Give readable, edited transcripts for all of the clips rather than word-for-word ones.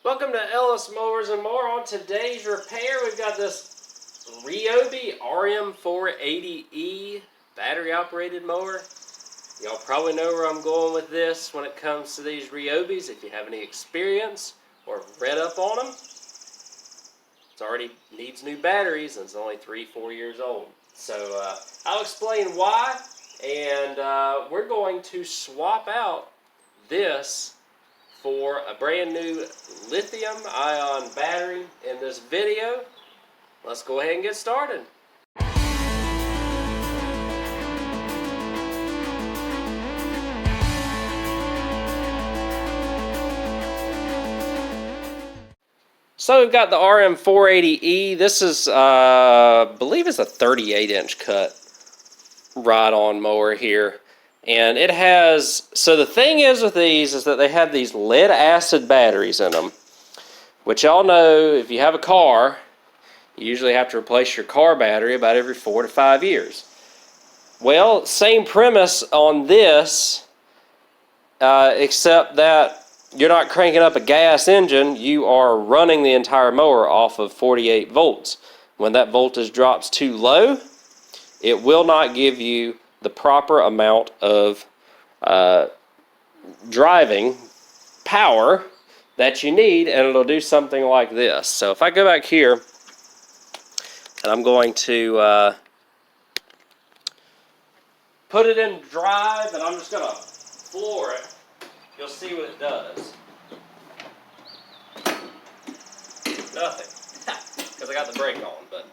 Welcome to Ellis Mowers and More. On today's repair, we've got this Ryobi RM480e battery operated mower. Y'all probably know where I'm going with this when it comes to these Ryobis. If you have any experience or read up on them, it already needs new batteries and it's only 3-4 years old. So I'll explain why, and we're going to swap out this for a brand new lithium ion battery in this video. Let's go ahead and get started. So we've got the RM480e. This is, I believe it's a 38-inch cut ride-on mower here. And it has, so the thing is with these is that they have these lead acid batteries in them, which y'all know if you have a car, you usually have to replace your car battery about every 4 to 5 years. Well, same premise on this, except that you're not cranking up a gas engine, you are running the entire mower off of 48 volts. When that voltage drops too low, it will not give you the proper amount of driving power that you need, and it'll do something like this. So if I go back here and I'm going to put it in drive, and I'm just going to floor it, you'll see what it does. Nothing, because I got the brake on, but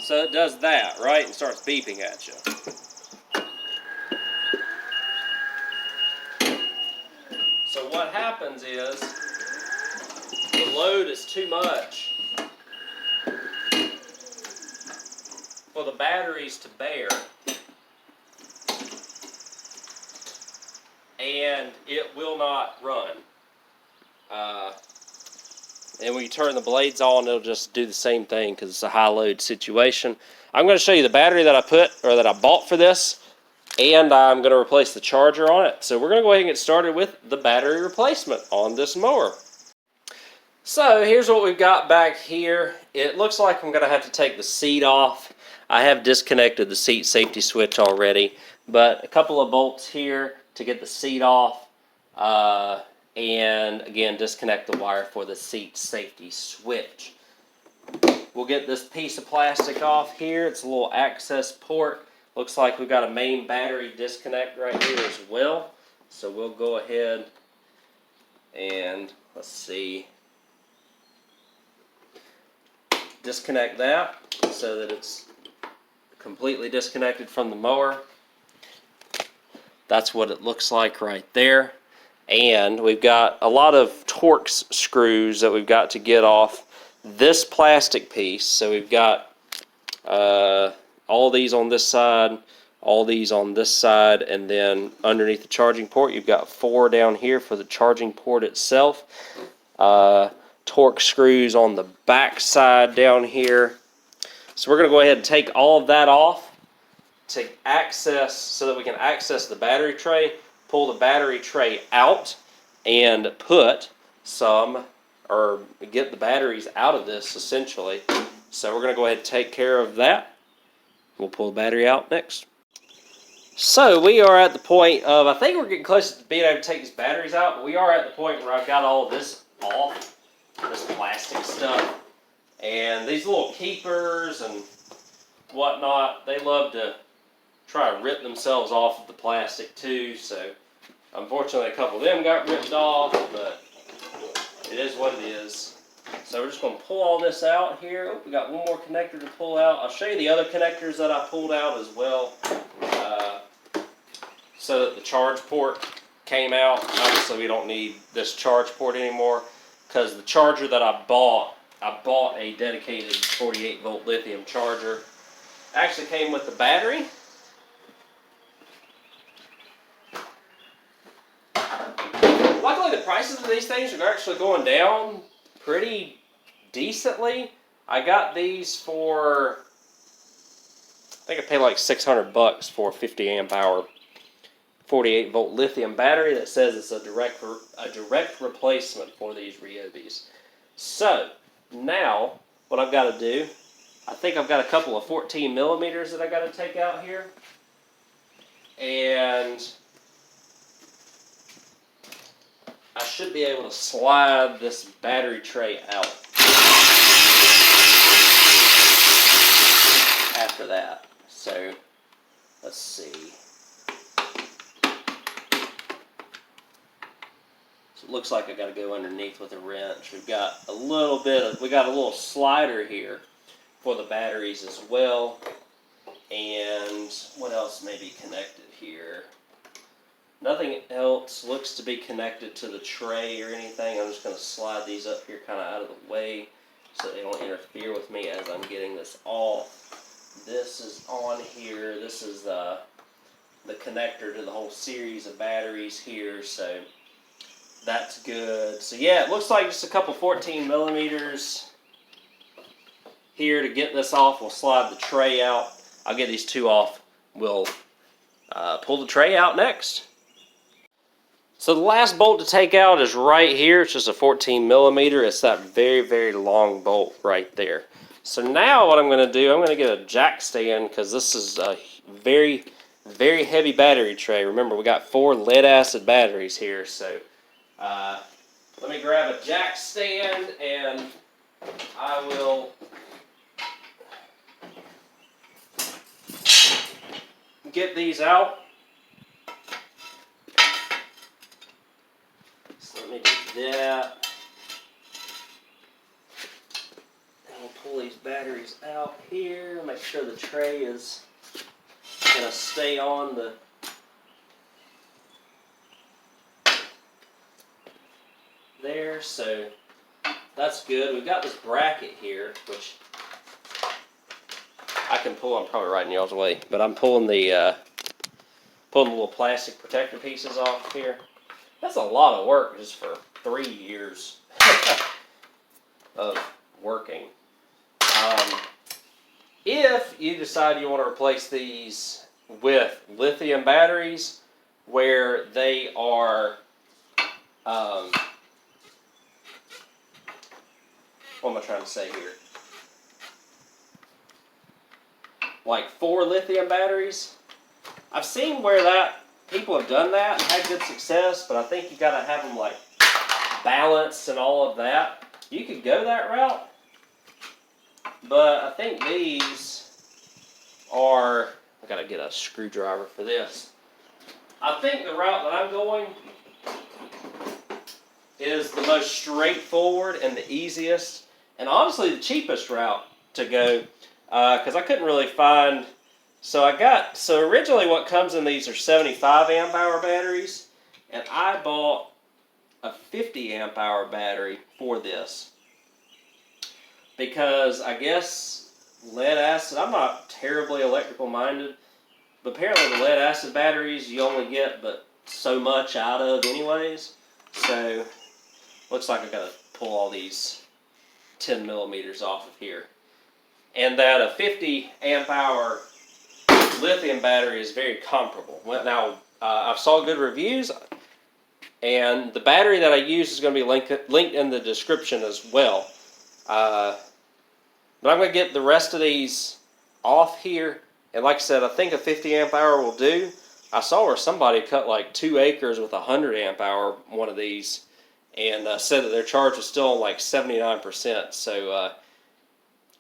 so it does that, right, and starts beeping at you. So what happens is the load is too much for the batteries to bear, and it will not run. And when you turn the blades on, it'll just do the same thing because it's a high load situation. I'm going to show you the battery that I bought for this, and I'm going to replace the charger on it. So we're going to go ahead and get started with the battery replacement on this mower. So here's what we've got back here. It looks like I'm going to have to take the seat off. I have disconnected the seat safety switch already, but a couple of bolts here to get the seat off. And again, disconnect the wire for the seat safety switch. We'll get this piece of plastic off here. It's a little access port. Looks like we've got a main battery disconnect right here as well. So we'll go ahead and, let's see, disconnect that so that it's completely disconnected from the mower. That's what it looks like right there. And we've got a lot of Torx screws that we've got to get off this plastic piece. So we've got all these on this side, all these on this side, and then underneath the charging port you've got 4 down here for the charging port itself. Torx screws on the back side down here. So we're going to go ahead and take all of that off to access, so that we can access the battery tray. Pull the battery tray out and put some, or get the batteries out of this essentially. So we're going to go ahead and take care of that. We'll pull the battery out next. So we are at the point of, I think we're getting close to being able to take these batteries out, but we are at the point where I've got all this off, this plastic stuff. And these little keepers and whatnot, they love to try to rip themselves off of the plastic too, so unfortunately a couple of them got ripped off, but it is what it is. So we're just going to pull all this out here. Oh, we got one more connector to pull out. I'll show you the other connectors that I pulled out as well, so that the charge port came out. Obviously we don't need this charge port anymore, because the charger that I bought a dedicated 48 volt lithium charger. Actually came with the battery. Luckily, the prices of these things are actually going down pretty decently. I got these for, I think I paid like $600 for a 50 amp hour 48 volt lithium battery that says it's a direct replacement for these Ryobis. So now what I've got to do, I think I've got a couple of 14 millimeters that I got to take out here, and I should be able to slide this battery tray out after that. So let's see. So it looks like I got to go underneath with a wrench. We got a little slider here for the batteries as well. And what else may be connected here? Nothing else looks to be connected to the tray or anything. I'm just going to slide these up here kind of out of the way so they don't interfere with me as I'm getting this off. This is on here. This is the connector to the whole series of batteries here, so that's good. So yeah, it looks like just a couple 14 millimeters here to get this off. We'll slide the tray out. I'll get these two off. We'll pull the tray out next. So the last bolt to take out is right here. It's just a 14 millimeter. It's that very, very long bolt right there. So now what I'm going to do, I'm going to get a jack stand because this is a very, very heavy battery tray. Remember, we got 4 lead acid batteries here. So let me grab a jack stand and I will get these out. So let me do that. And we'll pull these batteries out here. Make sure the tray is going to stay on the there. So that's good. We've got this bracket here, which I can pull. I'm probably right in y'all's way, but I'm pulling the little plastic protector pieces off here. That's a lot of work just for 3 years of working. If you decide you want to replace these with lithium batteries, where they are, what am I trying to say here? Like 4 lithium batteries. I've seen where people have done that and had good success, but I think you got to have them like balanced and all of that. You could go that route, but I think these are, I got to get a screwdriver for this. I think the route that I'm going is the most straightforward and the easiest, and honestly the cheapest route to go, because I couldn't really find. So originally what comes in these are 75 amp hour batteries, and I bought a 50 amp hour battery for this because I guess lead acid, I'm not terribly electrical minded, but apparently the lead acid batteries you only get but so much out of anyways. So looks like I gotta pull all these 10 millimeters off of here. And that a 50 amp hour lithium battery is very comparable. Now, I saw good reviews, and the battery that I use is going to be linked in the description as well. But I'm going to get the rest of these off here, and like I said, I think a 50 amp hour will do. I saw where somebody cut like 2 acres with a 100 amp hour one of these, and said that their charge was still like 79%. So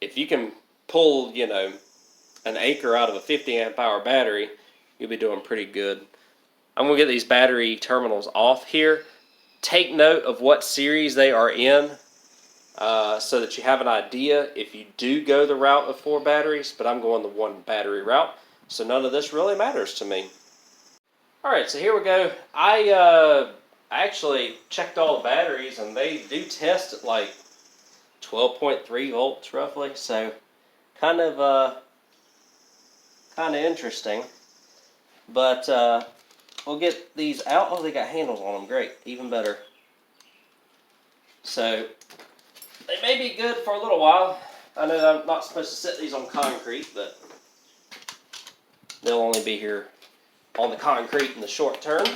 if you can pull, an acre out of a 50 amp hour battery, you'll be doing pretty good. I'm going to get these battery terminals off here. Take note of what series they are in so that you have an idea if you do go the route of 4 batteries, but I'm going the 1 battery route, so none of this really matters to me. Alright, so here we go. I actually checked all the batteries, and they do test at like 12.3 volts roughly, so kind of interesting, but we'll get these out. Oh, they got handles on them. Great, even better. So they may be good for a little while. I know I'm not supposed to set these on concrete, but they'll only be here on the concrete in the short term.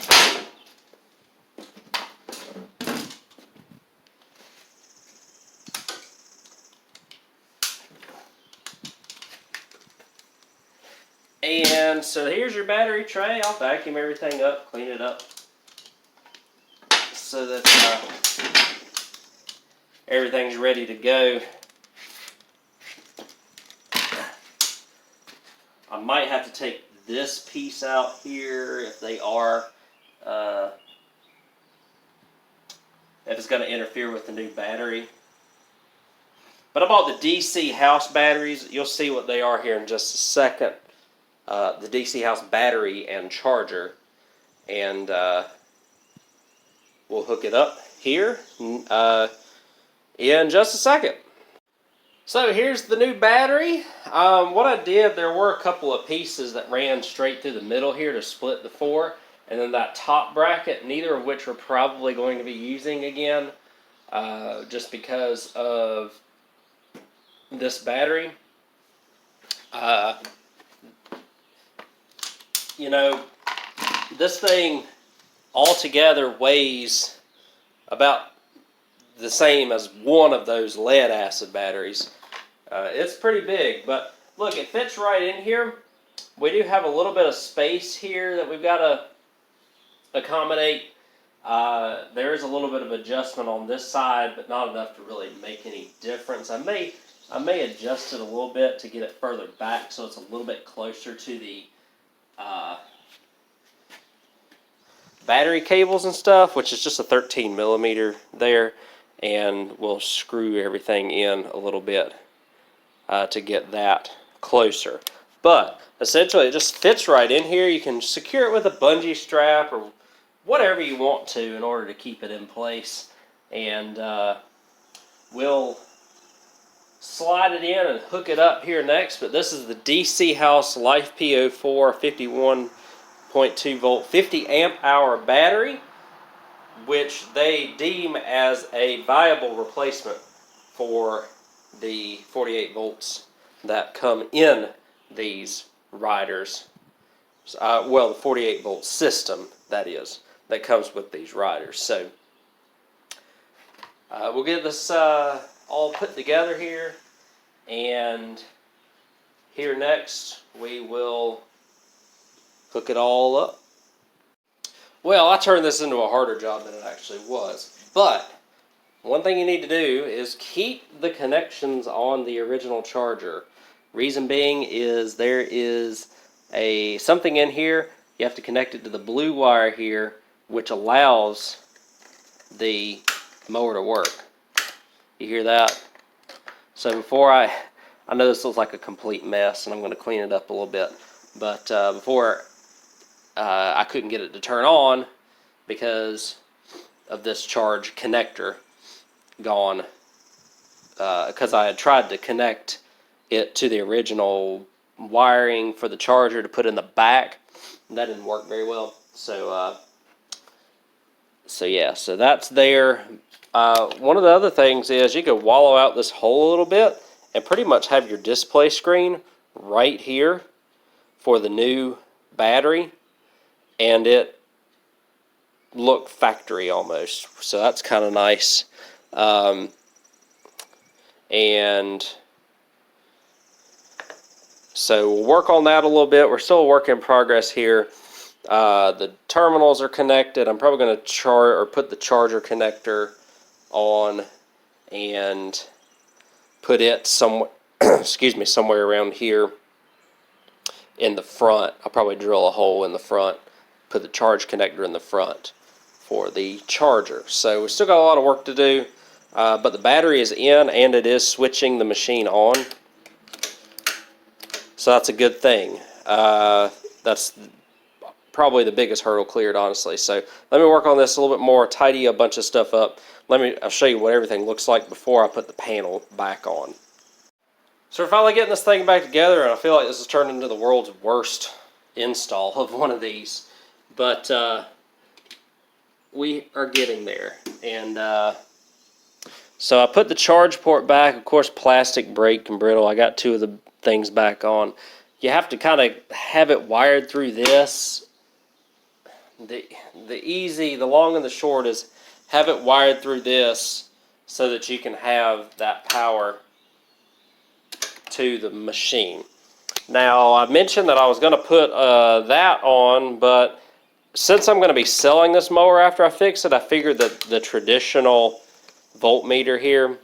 And so here's your battery tray. I'll vacuum everything up, clean it up, so that everything's ready to go. I might have to take this piece out here if they are, if it's going to interfere with the new battery. But I bought the DC house batteries. You'll see what they are here in just a second. The DC house battery and charger, and we'll hook it up here in just a second. So here's the new battery. What I did, there were a couple of pieces that ran straight through the middle here to split the four, and then that top bracket, neither of which we're probably going to be using again, just because of this battery. You know, this thing altogether weighs about the same as one of those lead acid batteries. It's pretty big, but look, it fits right in here. We do have a little bit of space here that we've got to accommodate. There is a little bit of adjustment on this side, but not enough to really make any difference. I may adjust it a little bit to get it further back so it's a little bit closer to the battery cables and stuff, which is just a 13 millimeter there, and we'll screw everything in a little bit to get that closer. But essentially it just fits right in here. You can secure it with a bungee strap or whatever you want to in order to keep it in place, and we'll slide it in and hook it up here next. But this is the DC House Life PO4 51.2 volt 50 amp hour battery, which they deem as a viable replacement for the 48 volts that come in these riders. Well, the 48 volt system, that is, that comes with these riders. So we'll get this all put together here, and here next we will hook it all up. Well, I turned this into a harder job than it actually was, but one thing you need to do is keep the connections on the original charger. Reason being is there is something in here. You have to connect it to the blue wire here, which allows the mower to work. You hear that? So before I know this looks like a complete mess, and I'm going to clean it up a little bit, but before I couldn't get it to turn on because of this charge connector gone, because I had tried to connect it to the original wiring for the charger to put in the back. That didn't work very well. So yeah, so that's there. One of the other things is you could wallow out this hole a little bit and pretty much have your display screen right here for the new battery, and it look factory almost. So that's kind of nice. And so we'll work on that a little bit. We're still a work in progress here. The terminals are connected. I'm probably going to put the charger connector on and put it somewhere somewhere around here in the front. I'll probably drill a hole in the front, put the charge connector in the front for the charger. So we still got a lot of work to do, but the battery is in and it is switching the machine on, so that's a good thing. That's probably the biggest hurdle cleared, honestly. So let me work on this a little bit more, tidy a bunch of stuff up. I'll show you what everything looks like before I put the panel back on. So we're finally getting this thing back together, and I feel like this has turned into the world's worst install of one of these, but we are getting there. And so I put the charge port back. Of course, plastic break and brittle. I got two of the things back on. You have to kind of have it wired through this the long and the short is have it wired through this so that you can have that power to the machine. Now, I mentioned that I was going to put that on, but since I'm going to be selling this mower after I fix it, I figured that the traditional voltmeter here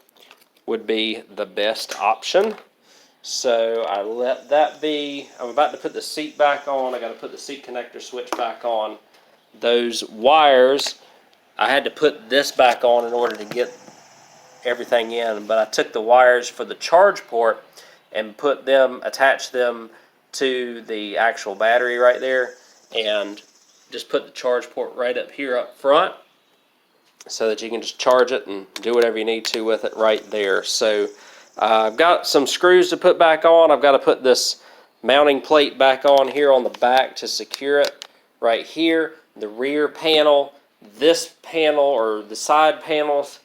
would be the best option. So I let that be. I'm about to put the seat back on. I got to put the seat connector switch back on. Those wires, I had to put this back on in order to get everything in, but I took the wires for the charge port and attached them to the actual battery right there, and just put the charge port right up here up front so that you can just charge it and do whatever you need to with it right there. So I've got some screws to put back on. I've got to put this mounting plate back on here on the back to secure it right here, the rear panel, this panel or the side panels,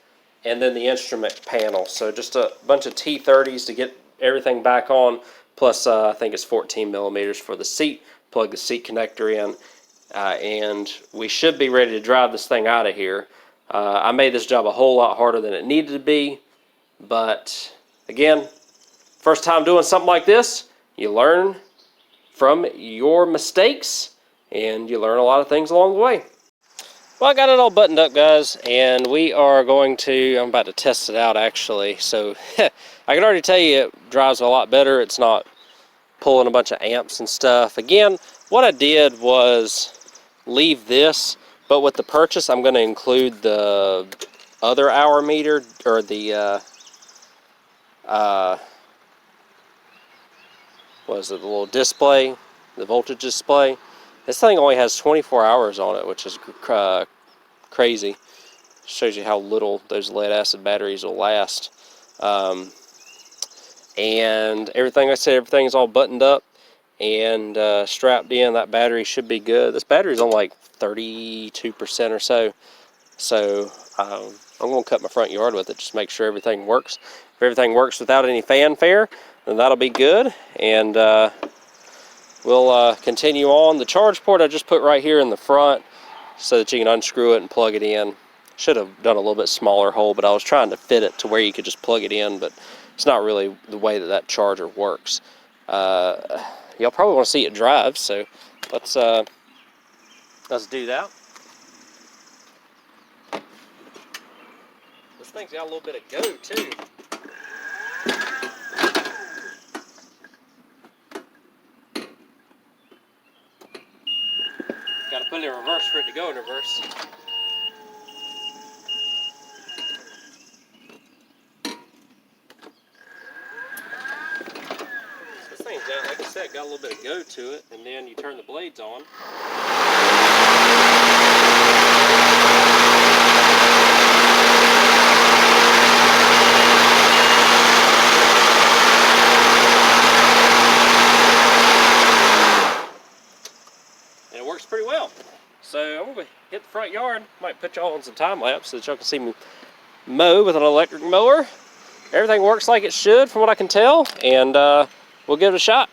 and then the instrument panel. So just a bunch of T30s to get everything back on, plus I think it's 14 millimeters for the seat. Plug the seat connector in, and we should be ready to drive this thing out of here. I made this job a whole lot harder than it needed to be, but again, first time doing something like this, you learn from your mistakes, and you learn a lot of things along the way. Well, I got it all buttoned up, guys, and we are going to, I'm about to test it out actually. So I can already tell you it drives a lot better. It's not pulling a bunch of amps and stuff. Again, what I did was leave this, but with the purchase, I'm going to include the other hour meter, or the, what is it, the little display, the voltage display. This thing only has 24 hours on it, which is crazy. Shows you how little those lead acid batteries will last. And everything, I said, everything's all buttoned up and strapped in. That battery should be good. This battery's on like 32% or so. So I'm going to cut my front yard with it, just make sure everything works. If everything works without any fanfare, then that'll be good. And we'll continue on. The charge port I just put right here in the front so that you can unscrew it and plug it in. Should have done a little bit smaller hole, but I was trying to fit it to where you could just plug it in, but it's not really the way that that charger works. Y'all probably want to see it drive, so let's do that. This thing's got a little bit of go too. Got to put it in reverse for it to go in reverse. This thing's got, like I said, got a little bit of go to it, and then you turn the blades on. Pretty well. So I'm going to hit the front yard. Might put y'all on some time lapse so that y'all can see me mow with an electric mower. Everything works like it should from what I can tell, and we'll give it a shot.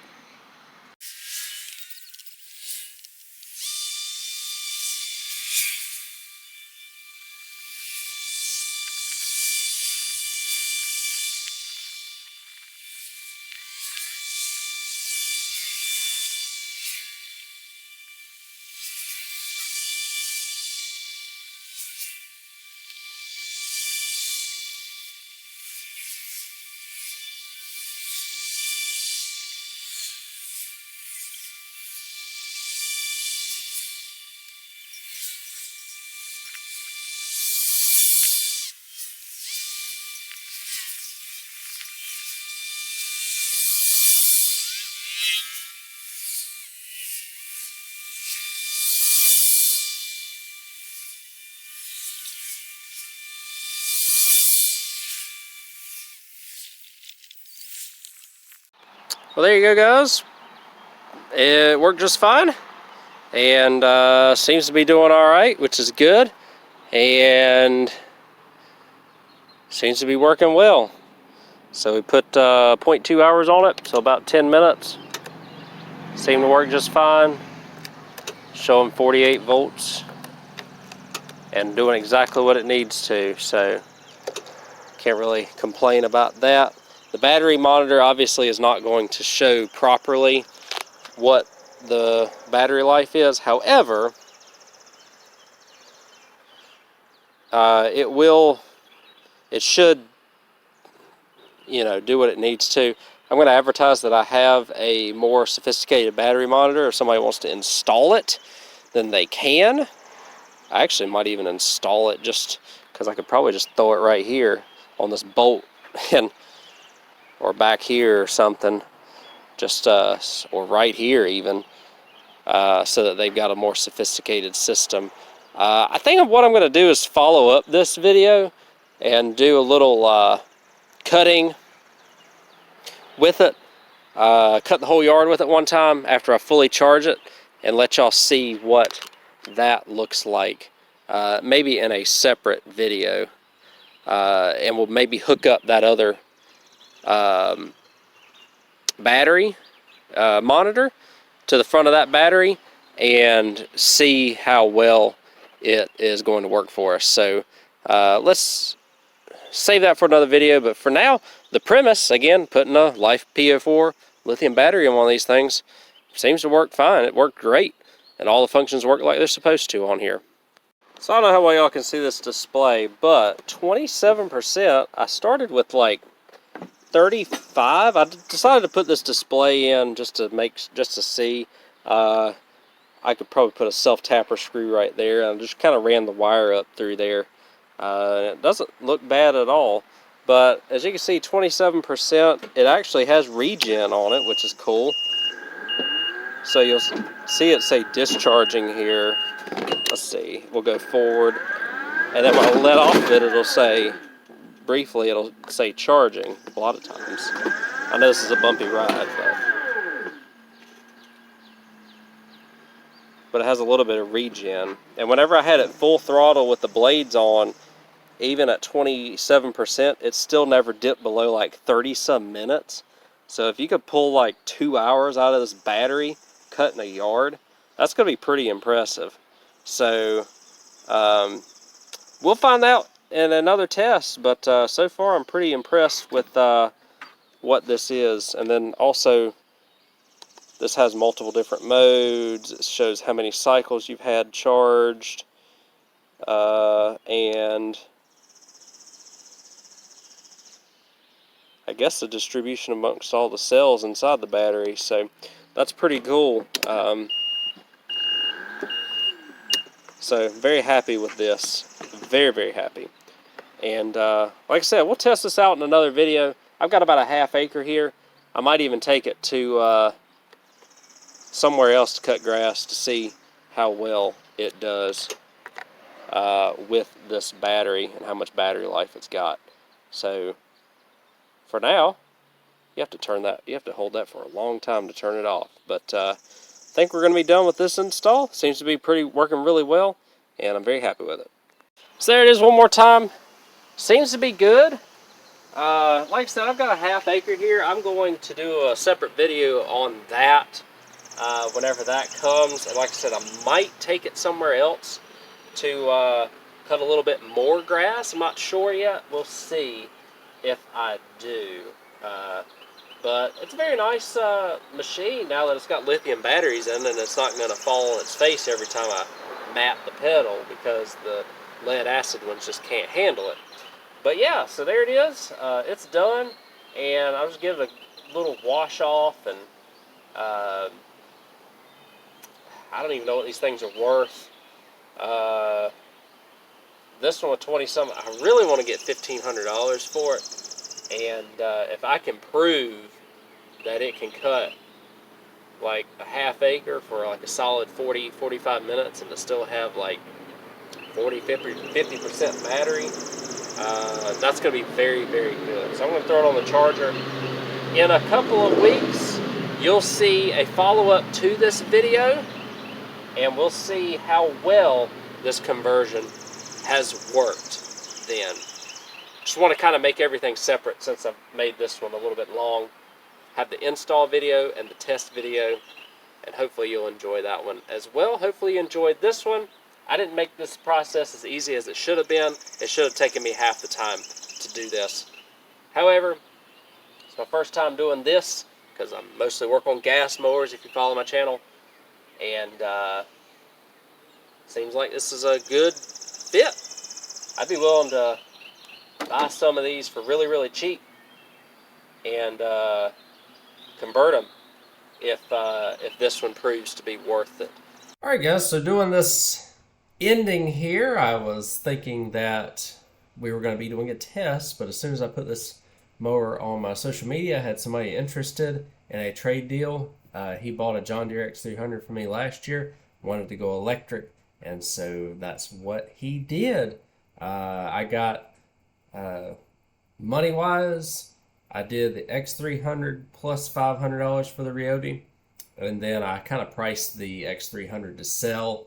Well, there you go, guys. It worked just fine, and seems to be doing all right, which is good, and seems to be working well. So we put 0.2 hours on it, so about 10 minutes. Seemed to work just fine. showing 48 volts and doing exactly what it needs to, so can't really complain about that. The battery monitor obviously is not going to show properly what the battery life is. However, it should, you know, do what it needs to. I'm going to advertise that I have a more sophisticated battery monitor. If somebody wants to install it, then they can. I actually might even install it just because I could probably just throw it right here on this bolt and or back here or something, just or right here even, so that they've got a more sophisticated system. I think what I'm going to do is follow up this video and do a little cutting with it, cut the whole yard with it one time after I fully charge it, and let y'all see what that looks like, maybe in a separate video, and we'll maybe hook up that other battery monitor to the front of that battery and see how well it is going to work for us. So let's save that for another video, but for now, the premise, again, putting a Life PO4 lithium battery on one of these things seems to work fine. It worked great, and all the functions work like they're supposed to on here. So I don't know how well y'all can see this display, but 27%, I started with like 35. I decided to put this display in just to see. I could probably put a self-tapper screw right there, and just kind of ran the wire up through there. It doesn't look bad at all, but as you can see, 27%, it actually has regen on it, which is cool. So you'll see it say discharging here. Let's see, we'll go forward, and then when I let off of it, it'll say, briefly, it'll say charging a lot of times. I know this is a bumpy ride, but it has a little bit of regen. And whenever I had it full throttle with the blades on, even at 27%, it still never dipped below like 30 some minutes. So if you could pull like 2 hours out of this battery cutting a yard, that's going to be pretty impressive. So we'll find out in another test, but so far I'm pretty impressed with what this is. And then also, this has multiple different modes. It shows how many cycles you've had charged, and I guess the distribution amongst all the cells inside the battery. So that's pretty cool. So very happy with this. Very, very happy. And like I said, we'll test this out in another video. I've got about a ½ acre here. I might even take it to somewhere else to cut grass to see how well it does with this battery and how much battery life it's got. So for now, you have to hold that for a long time to turn it off. But I think we're going to be done with this install. Seems to be working really well, and I'm very happy with it. So there it is one more time. Seems to be good. Like I said, I've got a ½ acre here. I'm going to do a separate video on that whenever that comes. And like I said, I might take it somewhere else to cut a little bit more grass. I'm not sure yet. We'll see if I do. But it's a very nice machine now that it's got lithium batteries in it, and it's not going to fall on its face every time I map the pedal, because the lead acid ones just can't handle it. But yeah, so there it is. It's done, and I'll just give it a little wash off, and I don't even know what these things are worth. This one with 20-some, I really want to get $1,500 for it. And if I can prove that it can cut like a ½ acre for like a solid 40-45 minutes and to still have like 40-50% battery, that's going to be very, very good. So I'm going to throw it on the charger. In a couple of weeks, you'll see a follow-up to this video, and we'll see how well this conversion has worked then. Just want to kind of make everything separate since I've made this one a little bit long. Have the install video and the test video, and hopefully you'll enjoy that one as well. Hopefully you enjoyed this one. I didn't make this process as easy as it should have been. It should have taken me half the time to do this. However, it's my first time doing this because I mostly work on gas mowers, if you follow my channel, and seems like this is a good fit. I'd be willing to buy some of these for really, really cheap and convert them if this one proves to be worth it. All right, guys. So doing this ending here, I was thinking that we were going to be doing a test, but as soon as I put this mower on my social media, I had somebody interested in a trade deal. He bought a John Deere X300 for me last year, wanted to go electric, and so that's what he did. I got money-wise, I did the X300 plus $500 for the Ryobi, and then I kind of priced the X300 to sell.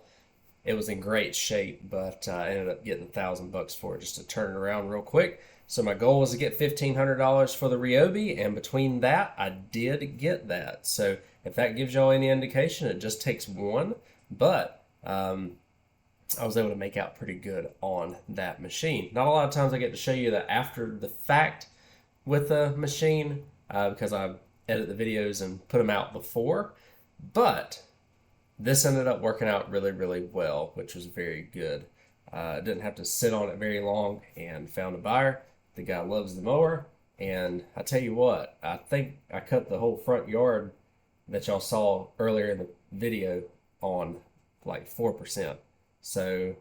It was in great shape, but I ended up getting $1,000 for it just to turn it around real quick. So my goal was to get $1,500 for the Ryobi, and between that, I did get that. So if that gives y'all any indication, it just takes one, but I was able to make out pretty good on that machine. Not a lot of times I get to show you the after the fact with the machine because I edit the videos and put them out before, but this ended up working out really, really well, which was very good. Didn't have to sit on it very long and found a buyer. The guy loves the mower, and I tell you what, I think I cut the whole front yard that y'all saw earlier in the video on like 4%. So,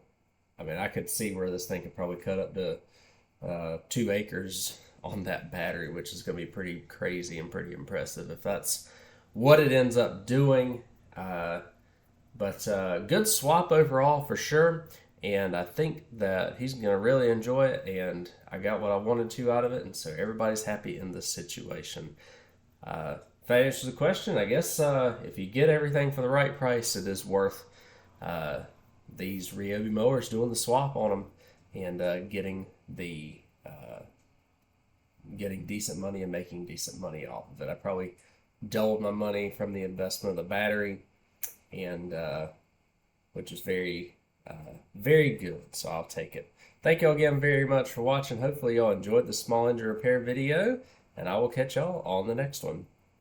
I mean, I could see where this thing could probably cut up to 2 acres on that battery, which is going to be pretty crazy and pretty impressive if that's what it ends up doing. But good swap overall for sure, and I think that he's going to really enjoy it, and I got what I wanted to out of it, and so everybody's happy in this situation. If that answers the question, I guess if you get everything for the right price, it is worth these Ryobi mowers, doing the swap on them, and getting decent money and making decent money off of it. I probably doubled my money from the investment of the battery, and which is very very good, so I'll take it. Thank you all again very much for watching. Hopefully y'all enjoyed the small engine repair video, and I will catch y'all on the next one.